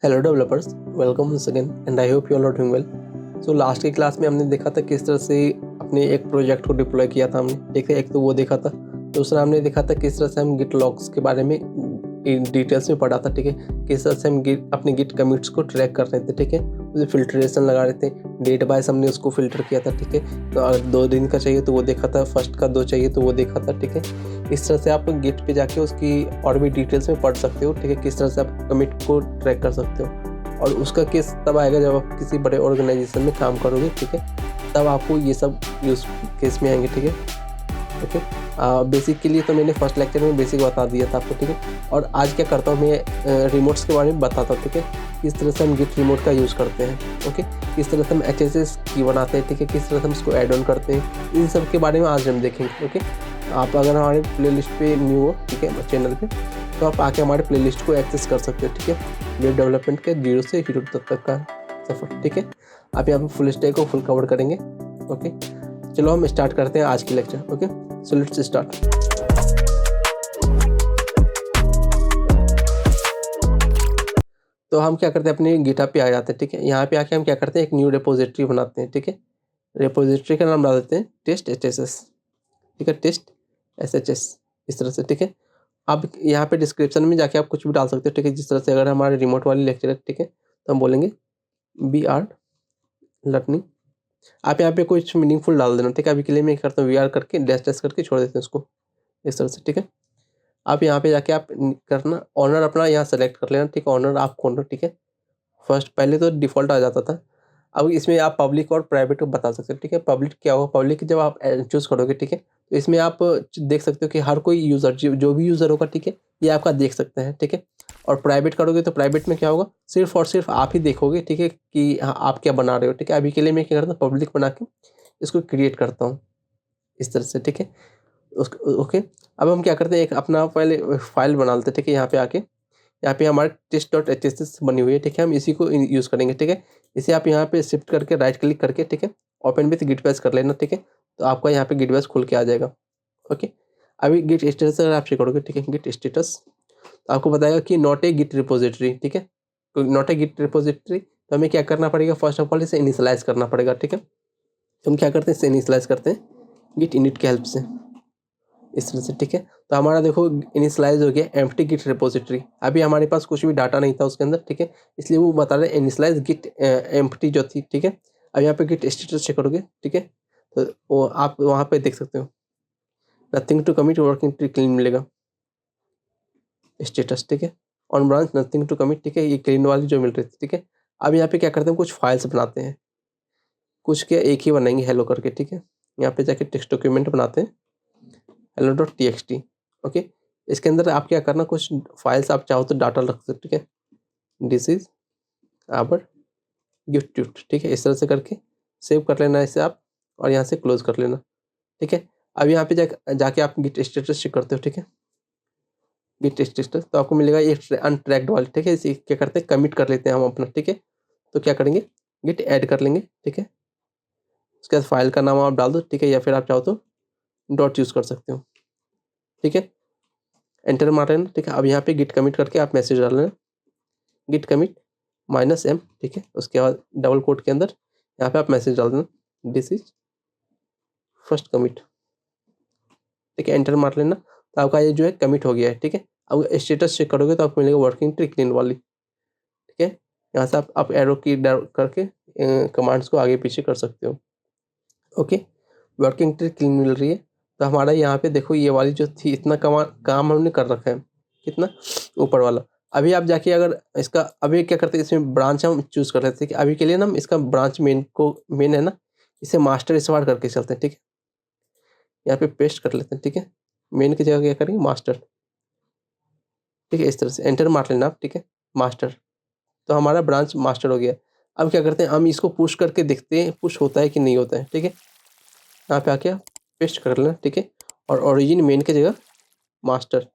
Hello developers, welcome once again and I hope you all are doing well. So last की class में हमने देखा था किस तरह से अपने एक प्रोजेक्ट को डिप्लॉय किया था हमने, ठीक है। एक तो वो देखा था, दूसरा हमने देखा था किस तरह से हम गिट लॉग्स के बारे में डिटेल्स में पढ़ा था, ठीक है। किस तरह से हम अपने गिट कमिट्स को ट्रैक कर रहे थे, ठीक है। उसे फिल्ट्रेशन लगा रहे थे, डेट वाइज हमने उसको फिल्टर किया था, ठीक है। तो अगर 2 दिन का चाहिए तो वो देखा था, फर्स्ट का 2 चाहिए तो वो देखा था, ठीक है। इस तरह से आप गिट पे जाके उसकी और भी डिटेल्स में पढ़ सकते हो, ठीक है। किस तरह से आप कमिट को ट्रैक कर सकते हो, और उसका केस तब आएगा जब आप किसी बड़े ऑर्गेनाइजेशन में काम करोगे, ठीक है। तब आपको ये सब यूज केस में आएंगे, ठीक है। ओके, बेसिक के लिए तो मैंने फर्स्ट लेक्चर में बेसिक बता दिया था आपको, ठीक है। और आज क्या करता हूँ मैं, रिमोट्स के बारे में बताता हूँ, ठीक है। किस तरह से हम गिट रिमोट का यूज़ करते हैं, ओके। किस तरह से हम HSS की बनाते हैं, ठीक है। किस तरह से हम उसको ऐड ऑन करते हैं, इन सब के बारे में आज हम देखेंगे, ओके। आप अगर हमारे प्लेलिस्ट पे न्यू हो, ठीक है, चैनल पे, तो आप आके हमारे प्लेलिस्ट को एक्सेस कर सकते हो, ठीक है। वेब डेवलपमेंट के 0 से हीरो तक का सफ़र, ठीक है। आप यहाँ पे फुल स्टैक को फुल कवर करेंगे, ओके। चलो हम स्टार्ट करते हैं आज की lecture, okay. So let's start. तो हम क्या करते हैं, अपने गिटहब पे आ जाते हैं, ठीक है। यहाँ पे आके हम क्या करते हैं, एक न्यू रिपोजिटरी बनाते हैं, ठीक है। रिपोजिटरी का नाम डाल देते हैं टेस्ट HSS, ठीक है। टेस्ट SHS, इस तरह से, ठीक है। आप यहाँ पे डिस्क्रिप्शन में जाके आप कुछ भी डाल सकते हो, ठीक है। जिस तरह से अगर हमारे रिमोट वाली लेक्चर है, ठीक है, तो हम बोलेंगे VR लर्निंग। आप यहाँ पे कुछ मीनिंगफुल डाल देना, ठीक है। अभी के लिए मैं करता हूँ VR करके डैश डैश करके छोड़ देते हैं उसको, इस तरह से, ठीक है। आप यहाँ पे जाके आप करना ऑनर अपना यहाँ सेलेक्ट कर लेना, ठीक है। ऑनर आप कौन हो, ठीक है। फर्स्ट पहले तो डिफ़ॉल्ट आ जाता था, अब इसमें आप पब्लिक और प्राइवेट को बता सकते हो, ठीक है। पब्लिक क्या होगा, पब्लिक जब आप चूज़ करोगे, ठीक है, तो इसमें आप देख सकते हो कि हर कोई यूज़र जो भी यूज़र होगा, ठीक है, ये आपका देख सकते हैं, ठीक है। और प्राइवेट करोगे तो प्राइवेट में क्या होगा, सिर्फ और सिर्फ आप ही देखोगे, ठीक है, कि हाँ आप क्या बना रहे हो, ठीक है। अभी के लिए मैं क्या करता हूँ, पब्लिक बना के इसको क्रिएट करता हूँ, इस तरह से, ठीक है। ओके, अब हम क्या करते हैं, एक अपना पहले फाइल बना लेते हैं, ठीक है। यहाँ पे आके यहाँ पे हमारे test.hss बनी हुई है, ठीक है। हम इसी को यूज़ करेंगे, ठीक है। इसे आप यहाँ पे शिफ्ट करके राइट क्लिक करके, ठीक है, ओपन विथ गिट बेस कर लेना, ठीक है। तो आपका यहाँ पे गिट बेस खुल के आ जाएगा, ओके। अभी गिट स्टेटस अगर आप चेक करोगे, ठीक है, गिट स्टेटस, तो आपको बताएगा कि नॉट ए गिट रिपोजिटरी, ठीक है। तो नॉट ए गिट रिपोजिटरी, तो हमें क्या करना पड़ेगा, फर्स्ट ऑफ ऑल इसे इनिशियलाइज करना पड़ेगा, ठीक है। तो हम क्या करते हैं, इसे इनिशियलाइज करते हैं गिट इनिट की हेल्प से, इस तरह से, ठीक है। तो हमारा देखो इनिशियलाइज हो गया एम्प्टी गिट रिपोजिटरी। अभी हमारे पास कुछ भी डाटा नहीं था उसके अंदर, ठीक है, इसलिए वो बता रहे इनिशियलाइज गिट एम्प्टी जो थी, ठीक है। अब यहाँ पे गिट स्टेटस चेक करोगे, ठीक है, तो वो आप वहाँ पे देख सकते हो nothing to commit working tree clean मिलेगा स्टेटस, ठीक है। On branch nothing to commit, ठीक है, ये क्लीन वाली जो मिल रही थी, ठीक है। अब यहाँ पे क्या करते हैं, कुछ फाइल्स बनाते हैं, कुछ क्या एक ही बनाएंगे हेलो करके, ठीक है। यहाँ पे जाके टेक्स्ट डॉक्यूमेंट बनाते हैं hello.txt, ओके। इसके अंदर आप क्या करना, कुछ फाइल्स आप चाहो तो डाटा रख सकते हो, ठीक है। दिस इज आवर गिट, ठीक है। इस तरह से करके सेव कर लेना इसे आप, और यहाँ से क्लोज कर लेना, ठीक है। अब यहाँ पे जाके आप गिट स्टेटस चेक करते हो, ठीक है। गिट स्टेटस तो आपको मिलेगा ये अनट्रैक्ड वाली, ठीक है। इसे क्या करते हैं, कमिट कर लेते हैं हम अपना, ठीक है। तो क्या करेंगे, गिट ऐड कर लेंगे, ठीक है। उसके बाद फाइल का नाम आप डाल दो, ठीक है, या फिर आप चाहो तो डॉट यूज़ कर सकते हो, ठीक है। एंटर मार लेना, ठीक है। अब यहाँ पे गिट कमिट करके आप मैसेज डाल लेना, गिट कमिट -m, ठीक है। उसके बाद डबल कोट के अंदर यहाँ पे आप मैसेज डाल देना, दिस इज फर्स्ट कमिट, ठीक है। एंटर मार लेना, तो आपका ये जो है कमिट हो गया है, ठीक है। अब स्टेटस चेक करोगे तो आपको मिलेगा वर्किंग ट्री क्लीन वाली, ठीक है। यहाँ से आप एरो की करके कमांड्स को आगे पीछे कर सकते हो, ओके। वर्किंग ट्री क्लीन मिल रही है, तो हमारा यहाँ पे देखो ये वाली जो थी, इतना काम हमने कर रखा है, कितना ऊपर वाला। अभी आप जाके अगर इसका अभी क्या करते हैं, इसमें ब्रांच हम चूज़ कर लेते हैं कि अभी के लिए ना हम इसका ब्रांच मेन है ना, इसे मास्टर स्टार्ट करके चलते हैं, ठीक है। यहाँ पे पेस्ट कर लेते हैं, ठीक है। मेन की जगह क्या करेंगे, मास्टर, ठीक है। इस तरह से एंटर मार लेना आप, ठीक है, मास्टर। तो हमारा ब्रांच मास्टर हो गया। अब क्या करते हैं, हम इसको पुश करके देखते हैं पुश होता है कि नहीं होता है, ठीक है। यहाँ पे आके पेस्ट कर लेना, ठीक है। और ओरिजिन मेन की जगह मास्टर,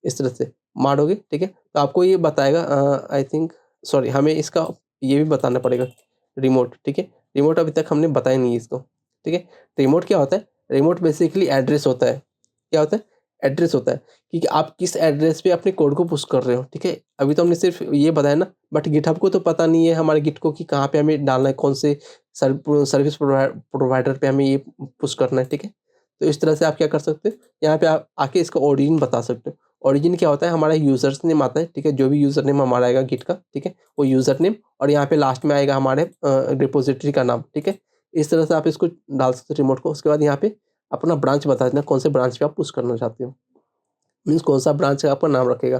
इस तरह से मारोगे, ठीक है। तो आपको ये बताएगा, आई थिंक सॉरी, हमें इसका ये भी बताना पड़ेगा रिमोट, ठीक है। रिमोट अभी तक हमने बताया नहीं इसको, ठीक है। रिमोट क्या होता है, रिमोट बेसिकली एड्रेस होता है, क्या होता है, एड्रेस होता है कि आप किस एड्रेस पे अपने कोड को पुश कर रहे हो, ठीक है। अभी तो हमने सिर्फ ये बताया ना, बट गिटहब को तो पता नहीं है हमारे गिट को कि कहाँ पे हमें डालना है, कौन से सर्विस प्रोवाइडर पे हमें ये पुश करना है, ठीक है। तो इस तरह से आप क्या कर सकते हो, यहाँ पे आप आके इसका ओरिजिन बता सकते हो। ओरिजिन क्या होता है, हमारा यूजर्स नेम आता है, ठीक है। जो भी यूजर नेम हमारा आएगा गिट का, ठीक है, वो यूजर नेम, और यहाँ पे लास्ट में आएगा हमारे रिपोजिटरी का नाम, ठीक है। इस तरह से आप इसको डाल सकते हो रिमोट को। उसके बाद यहाँ पे अपना ब्रांच बता देना, कौन से ब्रांच पे आप पुश करना चाहते हो, मीन्स कौन सा ब्रांच का आपका नाम रखेगा,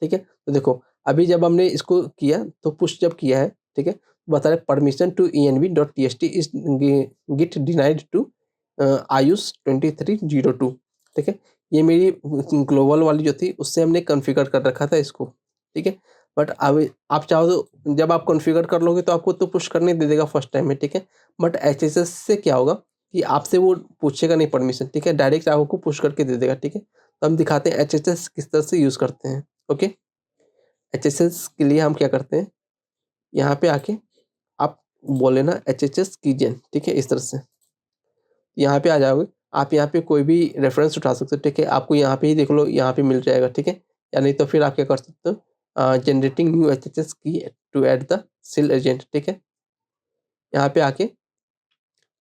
ठीक है। तो देखो अभी जब हमने इसको किया तो पुश जब किया है, ठीक है, बता रहे permission to env.txt is git denied to Ayush 2302, ठीक है। ये मेरी ग्लोबल वाली जो थी उससे हमने कॉन्फ़िगर कर रखा था इसको, ठीक है। बट अब आप चाहो तो जब आप कॉन्फ़िगर कर लोगे तो आपको तो पुश करने दे देगा फर्स्ट टाइम में, ठीक है। बट एचएसएस से क्या होगा कि आपसे वो पूछेगा नहीं परमिशन, ठीक है, डायरेक्ट आपको पुश करके दे देगा, ठीक है। तो हम दिखाते हैं एचएसएस किस तरह से यूज़ करते हैं। ओके, एचएसएस के लिए हम क्या करते हैं, यहाँ पे आके आप बोले ना एचएसएस कीजेन, ठीक है, इस तरह से यहाँ पे आ जाओगे। आप यहाँ पे कोई भी रेफरेंस उठा सकते हो, ठीक है। आपको यहाँ पे ही देख लो, यहाँ पे मिल जाएगा, ठीक है। या नहीं तो फिर आप क्या कर सकते हो, जनरेटिंग न्यू एचएसएस की टू ऐड द सिल एजेंट, ठीक है। यहाँ पे आके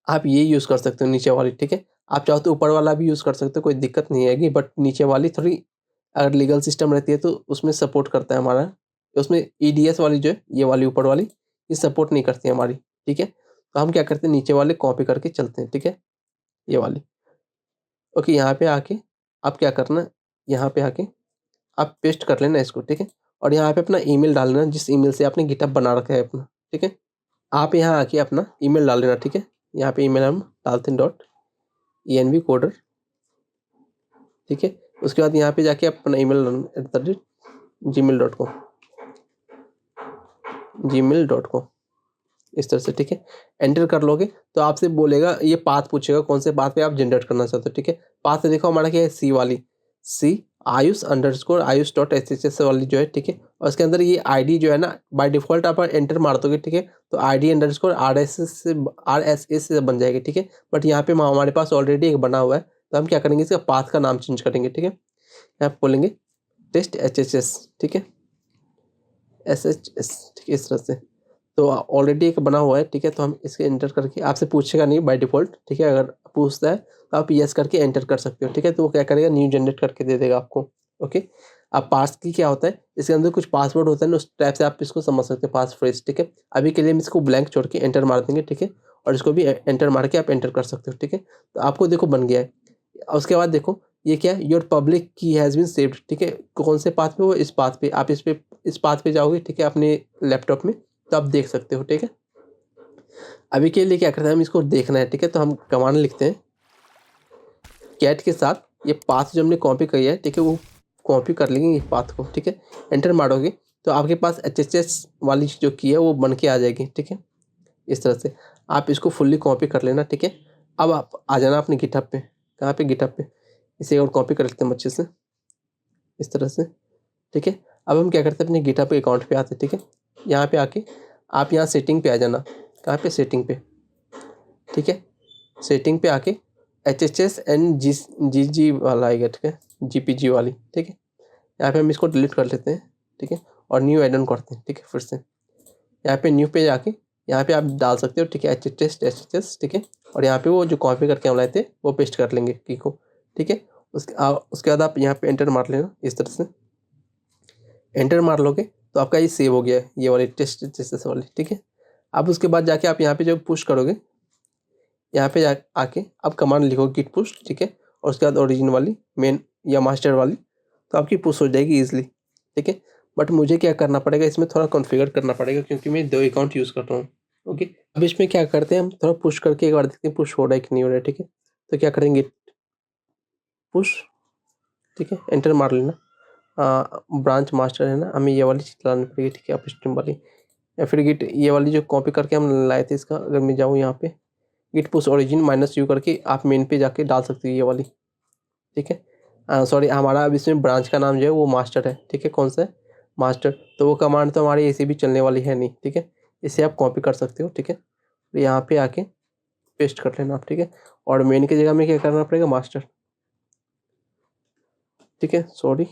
आप ये यूज़ कर सकते हो नीचे वाली, ठीक है। आप चाहो तो ऊपर वाला भी यूज़ कर सकते हो, कोई दिक्कत नहीं आएगी, बट नीचे वाली थोड़ी अगर लीगल सिस्टम रहती है तो उसमें सपोर्ट करता है हमारा। तो उसमें ईडीएस वाली जो है, ये वाली ऊपर वाली, ये सपोर्ट नहीं करती है हमारी, ठीक है। तो हम क्या करते हैं, नीचे वाले कॉपी करके चलते हैं, ठीक है, ये वाली। ओके, यहाँ पे आके आप क्या करना, यहाँ पे आके आप पेस्ट कर लेना इसको, ठीक है। और यहाँ पे अपना ईमेल डालना, जिस ईमेल से आपने गिटहब बना रखा है अपना, ठीक है। आप यहाँ आके अपना ईमेल डाल देना, ठीक है। यहाँ पे ईमेल हम डालते हैं .envcoder, ठीक है। उसके बाद यहाँ पे जाके अपना ईमेल gmail.com इस तरह से, ठीक है, एंटर कर लोगे तो आपसे बोलेगा, ये पाथ पूछेगा कौन से पाथ पे आप जनरेट करना चाहते हो, ठीक है। पाथ से देखो हमारा क्या है, सी वाली, सी ayush_ayush.sss वाली जो है, ठीक है। और उसके अंदर ये आईडी जो है ना, बाय डिफॉल्ट आप एंटर मार दोगे, ठीक है, तो ID_RSS से बन जाएगी, ठीक है। बट यहाँ पे हमारे पास ऑलरेडी एक बना हुआ है, तो हम क्या करेंगे, इसका पाथ का नाम चेंज करेंगे, ठीक है। यहाँ पे बोलेंगे टेस्ट HHS, ठीक है, SHS, ठीक है, इस तरह से। तो ऑलरेडी एक बना हुआ है, ठीक है। तो हम इसके एंटर करके, आपसे पूछेगा नहीं बाय डिफ़ॉल्ट, ठीक है। अगर पूछता है तो आप यस करके एंटर कर सकते हो, ठीक है। तो वो क्या करेगा, न्यू जनरेट करके दे देगा आपको। ओके, अब पास की क्या होता है, इसके अंदर कुछ पासवर्ड होता है ना, उस टाइप से आप इसको समझ सकते हो, पास फ्रेज, ठीक है। अभी के लिए हम इसको ब्लैंक छोड़ के एंटर मार देंगे, ठीक है। और इसको भी एंटर मार के आप एंटर कर सकते हो, ठीक है। तो आपको देखो बन गया है। उसके बाद देखो ये क्या है, योर पब्लिक की हैज़ बीन सेव्ड, ठीक है। कौन से पाथ पे, वो इस पाथ पे, आप इस पाथ पे जाओगे, ठीक है, अपने लैपटॉप में, तो आप देख सकते हो, ठीक है। अभी के लिए क्या करते हैं, हम इसको देखना है, ठीक है। तो हम कमांड लिखते हैं कैट के साथ, ये पाथ जो हमने कॉपी किया है, ठीक है, वो कॉपी कर लेंगे ये पाथ को, ठीक है। एंटर मारोगे तो आपके पास HHS वाली जो की है वो बन के आ जाएगी, ठीक है। इस तरह से आप इसको फुल्ली कॉपी कर लेना, ठीक है। अब आप आ जाना अपने गिटहब पे, कहाँ पे, गिटहब पे। इसे और कॉपी कर लेते हैं अच्छे से, इस तरह से, ठीक है। अब हम क्या करते हैं, अपने गिटहब अकाउंट पे आते हैं, ठीक है। यहाँ पे आके आप यहाँ सेटिंग पे आ जाना, कहाँ पे, सेटिंग पे, ठीक है। सेटिंग पे आके HHS एंड जी वाला आएगा, ठीक है, GPG वाली, ठीक है। यहाँ पे हम इसको डिलीट कर लेते हैं, ठीक है, और न्यू ऐड ऑन करते हैं, ठीक है। फिर से यहाँ पे न्यू पे जाके यहाँ पे आप डाल सकते हो, ठीक है, HHS, ठीक है। और यहाँ पे वो जो कॉपी करके हम लाए थे वो पेस्ट कर लेंगे की को, ठीक है। उसके बाद आप यहाँ पे एंटर मार लेना, इस तरह से एंटर मार लोगे तो आपका ये सेव हो गया है, ये वाली टेस्ट वाली, ठीक है। अब उसके बाद जाके आप यहाँ पे जब पुश करोगे, यहाँ पे आके आप कमांड लिखो गिट पुश, ठीक है। और उसके बाद ओरिजिन वाली, मेन या मास्टर वाली, तो आपकी पुश हो जाएगी ईजिली, ठीक है। बट मुझे क्या करना पड़ेगा, इसमें थोड़ा कॉन्फ़िगर करना पड़ेगा, क्योंकि मैं 2 अकाउंट यूज़ कर रहा हूँ। ओके, अब इसमें क्या करते हैं, हम थोड़ा पुश करके एक बार देखते हैं पुश हो रहा है कि नहीं हो रहा है, ठीक है। तो क्या करेंगे, पुश, ठीक है, एंटर मार लेना। ब्रांच मास्टर है ना, हमें ये वाली चीज़ लानी पड़ेगी, ठीक है, अपस्ट्रीम वाली, या फिर गिट ये वाली जो कॉपी करके हम लाए थे इसका, अगर मैं जाऊँ यहाँ पे गिट पुश ओरिजिन -u करके आप मेन पे जाके डाल सकते हो ये वाली, ठीक है। सॉरी, हमारा अब इसमें ब्रांच का नाम जो है वो मास्टर है, ठीक है। कौन सा है, मास्टर। तो वो कमांड तो हमारी ऐसे भी चलने वाली है नहीं, ठीक है। इसे आप कॉपी कर सकते हो, ठीक है। तो यहाँ पे आके पेस्ट कर लेना आप, ठीक है। और मेन की जगह में क्या करना पड़ेगा, मास्टर, ठीक है, सॉरी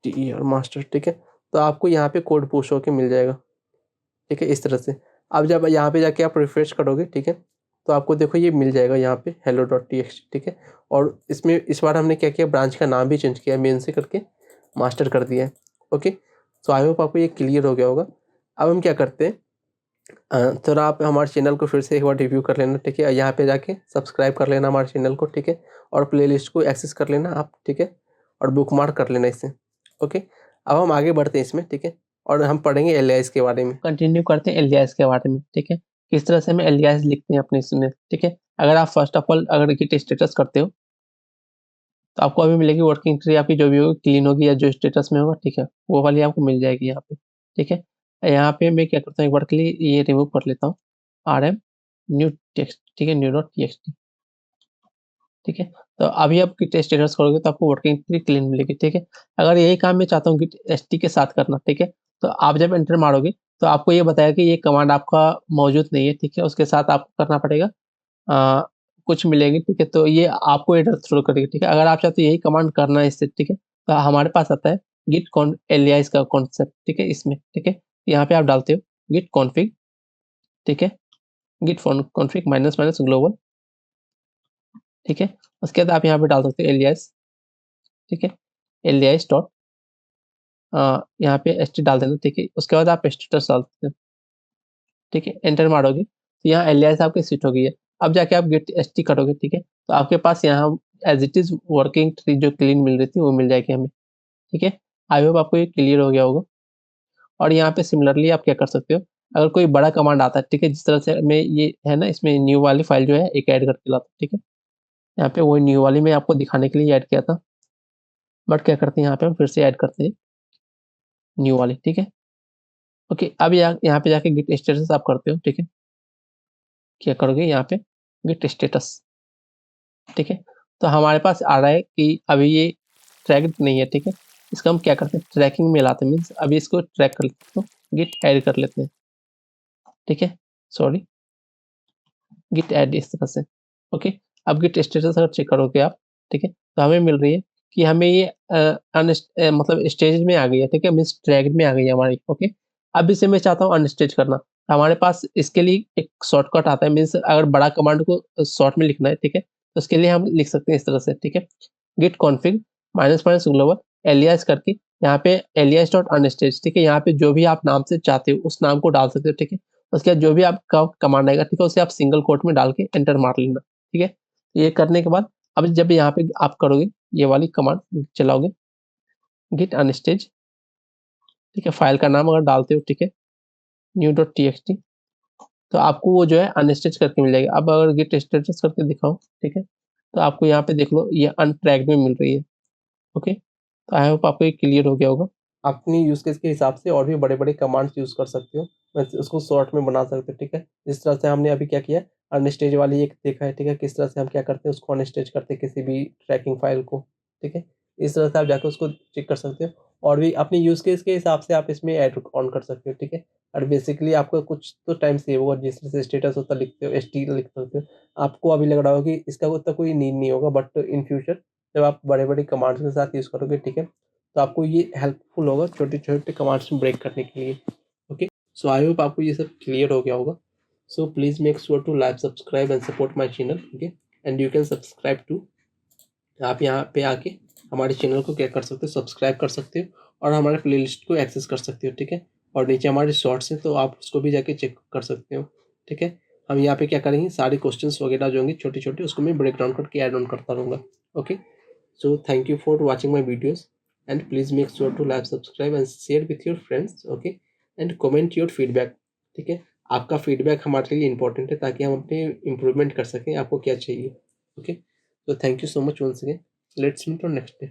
TER मास्टर, ठीक है। तो आपको यहाँ पे कोड पुश होके मिल जाएगा, ठीक है, इस तरह से। अब जब यहाँ पे जाके आप रिफ्रेश करोगे, ठीक है, तो आपको देखो ये मिल जाएगा यहाँ पे hello.txt, ठीक है। और इसमें इस बार हमने क्या किया, ब्रांच का नाम भी चेंज किया, मेन से करके मास्टर कर दिया है। ओके, सो आई होप आपको ये क्लियर हो गया होगा। अब हम क्या करते हैं, तो आप हमारे चैनल को फिर से एक बार रिव्यू कर लेना, ठीक है। यहाँ पे जाके सब्सक्राइब कर लेना हमारे चैनल को, ठीक है, और प्लेलिस्ट को एक्सेस कर लेना आप, ठीक है, और बुकमार्क कर लेना इसे। ओके, अब हम आगे बढ़ते हैं इसमें, ठीक है, और हम पढ़ेंगे एलियास के बारे में। कंटिन्यू करते हैं एलियास के बारे में, ठीक है, किस तरह से हम एलियास लिखते हैं अपने इसमें, ठीक है। अगर आप फर्स्ट ऑफ ऑल अगर गिट स्टेटस करते हो तो आपको अभी मिलेगी वर्किंग ट्री, आपकी जो भी होगी क्लीन होगी या जो स्टेटस में होगा, ठीक है, वो वाली आपको मिल जाएगी यहाँ पे, ठीक है। यहाँ पे मैं क्या करता हूँ, एक बार के लिए ये रिमूव कर लेता हूँ, RM न्यू टेक्स्ट, ठीक है, new.txt, ठीक है। तो अभी आप गिट स्टेटस करोगे तो आपको वर्किंग ट्री क्लीन मिलेगी, ठीक है। अगर यही काम मैं चाहता हूँ गिट st के साथ करना, ठीक है, तो आप जब एंटर मारोगे तो आपको ये बताया कि ये कमांड आपका मौजूद नहीं है, ठीक है, उसके साथ आपको करना पड़ेगा कुछ मिलेंगे, ठीक है, तो ये आपको एरर थ्रो करेगी, ठीक है। अगर आप चाहते हो यही कमांड करना है इससे, ठीक है, तो हमारे पास आता है गिट कॉन एलियास का कॉन्सेप्ट, ठीक है, इसमें, ठीक है, यहाँ पे आप डालते हो गिट कॉन्फिग, ठीक है, git config minus minus global, ठीक है। उसके बाद आप यहाँ पे डाल सकते हो एलियास, ठीक है, एलियास डॉट यहाँ पे st डाल देना, ठीक है। उसके बाद आप स्टेटस डाल सकते हो, ठीक है, एंटर मारोगे तो यहाँ एलियास आपकी सेट हो गई है। अब जाके आप गेट st करोगे, ठीक है, तो आपके पास यहाँ as it is working tree जो क्लीन मिल रही थी वो मिल जाएगी हमें, ठीक है। आई होप आपको ये क्लियर हो गया होगा। और यहाँ पे सिमिलरली आप क्या कर सकते हो, अगर कोई बड़ा कमांड आता है, ठीक है, जिस तरह से मैं ये है ना, इसमें न्यू वाली फाइल जो है एक ऐड करके लाता हूं, ठीक है, यहाँ पे वही न्यू वाली मैं आपको दिखाने के लिए ऐड किया था, बट क्या करते हैं यहाँ पे हम फिर से ऐड करते हैं न्यू वाली, ठीक है। ओके, अब यहाँ पे जाके गिट स्टेटस आप करते हो, ठीक है, क्या करोगे यहाँ पे गिट स्टेटस, ठीक है। तो हमारे पास आ रहा है कि अभी ये ट्रैक नहीं है, ठीक है, इसका हम क्या करते हैं ट्रैकिंग में लाते हैं, मीन्स अभी इसको ट्रैक कर लेते हैं, तो गिट ऐड कर लेते हैं, ठीक है, सॉरी गिट ऐड इस तरह से। ओके, अब गिट स्टेटस अगर चेक करोगे आप, ठीक है, तो हमें मिल रही है कि हमें ये मतलब स्टेज में आ गई है, ठीक है, मीन्स ट्रैक में आ गई है हमारी। ओके, अब इसे मैं चाहता हूँ अनस्टेज करना, तो हमारे पास इसके लिए एक शॉर्टकट आता है, मीन्स अगर बड़ा कमांड को शॉर्ट में लिखना है, ठीक है, तो उसके लिए हम लिख सकते हैं इस तरह से, ठीक है, git config minus minus global alias करके यहाँ पे एलियास डॉट अनस्टेज, ठीक है, यहाँ पे जो भी आप नाम से चाहते हो उस नाम को डाल सकते हो, ठीक है। उसके बाद जो भी आपका कमांड आएगा, ठीक है, उसे आप सिंगल कोट में डाल के एंटर मार लेना, ठीक है। ये करने के बाद अब जब यहाँ पे आप करोगे ये वाली कमांड चलाओगे गिट अनस्टेज, ठीक है, फाइल का नाम अगर डालते हो, ठीक है, new.txt, तो आपको वो जो है अनस्टेज करके मिल जाएगा। अब अगर गिट स्टेटस करके दिखाओ, ठीक है, तो आपको यहाँ पे देख लो ये अनट्रैक्ड में मिल रही है। ओके, तो आई होप आपको ये क्लियर हो गया होगा। अपनी यूज केस के हिसाब से और भी बड़े बड़े कमांड्स यूज कर सकते हो, उसको शॉर्ट में बना सकते हो, ठीक है। जिस तरह से हमने अभी क्या किया, अनस्टेज वाली एक देखा है, ठीक है, किस तरह से हम क्या करते हैं उसको अनस्टेज करते हैं किसी भी ट्रैकिंग फाइल को, ठीक है। इस तरह से आप जाकर उसको चेक कर सकते हो, और भी अपनी यूज केस के हिसाब से आप इसमें ऐड ऑन कर सकते हो, ठीक है। और बेसिकली आपको कुछ तो टाइम सेव होगा, जिस तरह से स्टेटस होता लिखते हो st लिख सकते हो। आपको अभी लग रहा होगा कि इसका उतना कोई नीड नहीं होगा, बट इन फ्यूचर जब आप बड़े बड़े कमांड्स के साथ यूज करोगे, ठीक है, तो आपको ये हेल्पफुल होगा छोटे-छोटे कमांड्स में ब्रेक करने के लिए। ओके, सो आई होप आपको ये सब क्लियर हो गया होगा। So please make sure to like, subscribe and support my channel, okay, and you can subscribe to, आप यहाँ पे आके हमारे चैनल को क्या कर सकते हो, सब्सक्राइब कर सकते हो, और हमारे प्लेलिस्ट को एक्सेस कर सकते हो, ठीक है। और नीचे हमारे शॉर्ट्स हैं, तो आप उसको भी जाके चेक कर सकते हो, ठीक है। हम यहाँ पे क्या करेंगे, सारे क्वेश्चंस वगैरह जो होंगे छोटे-छोटे उसको मैं ब्रेक डाउन करके ऐड ऑन करता रहूँगा। Okay, so thank you for watching my videos, and please make sure to like, subscribe and share with your friends, okay, and comment your feedback, ठीक है। आपका फीडबैक हमारे लिए इंपॉर्टेंट है ताकि हम अपने इम्प्रूवमेंट कर सकें, आपको क्या चाहिए। Okay, so thank you so much once again, let's meet on next day।